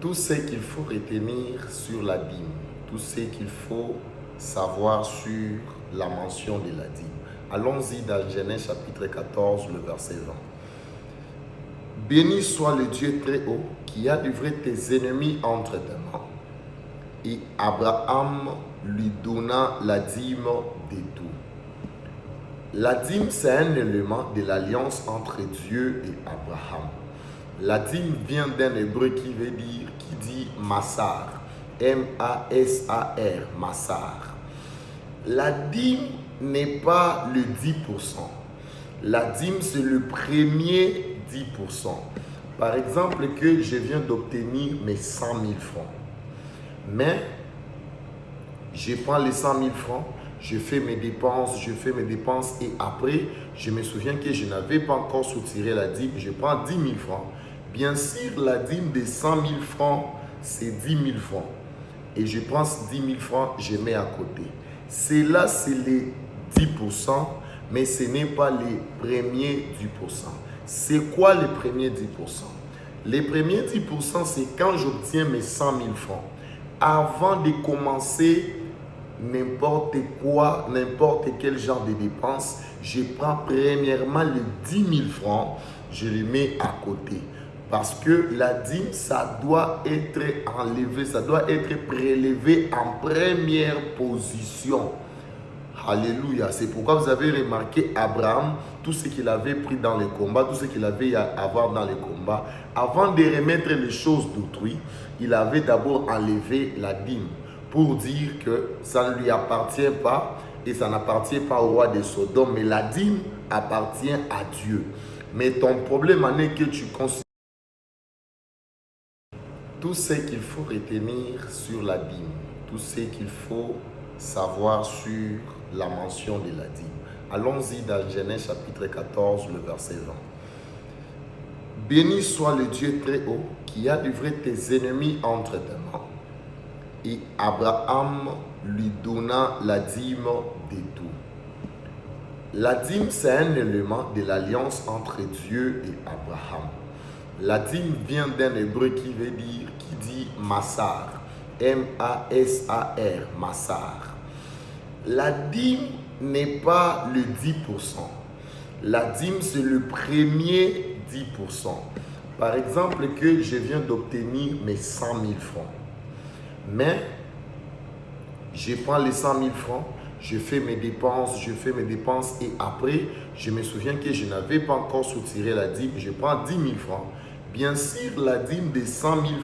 Tout ce qu'il faut retenir sur la dîme, tout ce qu'il faut savoir sur la mention de la dîme. Allons-y dans Genèse chapitre 14, le verset 20. Béni soit le Dieu très haut qui a livré tes ennemis entre tes mains. Et Abraham lui donna la dîme de tout. La dîme, c'est un élément de l'alliance entre Dieu et Abraham. La dîme vient d'un hébreu qui dit Massar, M-A-S-A-R, Massar. La dîme n'est pas le 10%. La dîme, c'est le premier 10%. Par exemple, que je viens d'obtenir mes 100 000 francs. Mais, je prends les 100 000 francs, je fais mes dépenses et après, je me souviens que je n'avais pas encore soutiré la dîme, je prends 10 000 francs. Bien sûr, la dîme de 100 000 francs, c'est 10 000 francs. Et je prends 10 000 francs, je mets à côté. Cela, c'est les 10%, mais ce n'est pas les premiers 10%. C'est quoi les premiers 10%? Les premiers 10%, c'est quand j'obtiens mes 100 000 francs. Avant de commencer n'importe quoi, n'importe quel genre de dépense, je prends premièrement les 10 000 francs, je les mets à côté. Parce que la dîme, ça doit être enlevé, ça doit être prélevé en première position. Alléluia. C'est pourquoi vous avez remarqué Abraham, tout ce qu'il avait pris dans les combats, tout ce qu'il avait à avoir dans les combats, avant de remettre les choses d'autrui, il avait d'abord enlevé la dîme pour dire que ça ne lui appartient pas et ça n'appartient pas au roi de Sodome, mais la dîme appartient à Dieu. Mais ton problème en est que tu considères tout ce qu'il faut retenir sur la dîme, tout ce qu'il faut savoir sur la mention de la dîme. Allons-y dans Genèse chapitre 14, le verset 20. Béni soit le Dieu très haut qui a livré tes ennemis entre tes mains. Et Abraham lui donna la dîme de tout. La dîme, c'est un élément de l'alliance entre Dieu et Abraham. La dîme vient d'un hébreu qui dit Massar, M-A-S-A-R, Massar. La dîme n'est pas le 10%. La dîme, c'est le premier 10%. Par exemple, que je viens d'obtenir mes 100 000 francs. Mais, je prends les 100 000 francs, je fais mes dépenses et après, je me souviens que je n'avais pas encore soutiré la dîme, je prends 10 000 francs. Bien sûr, la dîme de 100 000